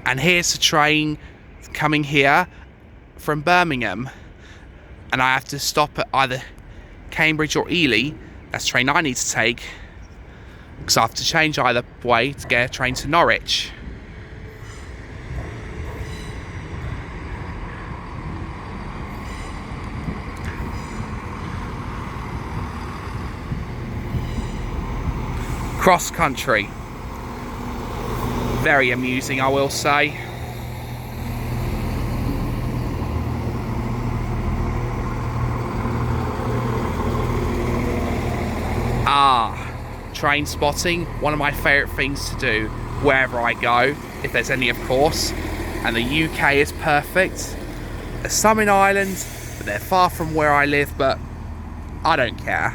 And here's the train coming here from Birmingham, and I have to stop at either Cambridge or Ely. That's the train I need to take, because I have to change either way to get a train to Norwich. Cross country. Very amusing, I will say. Train spotting, one of my favourite things to do wherever I go, if there's any, of course. And the UK is perfect. There's some in Ireland, but they're far from where I live, but I don't care.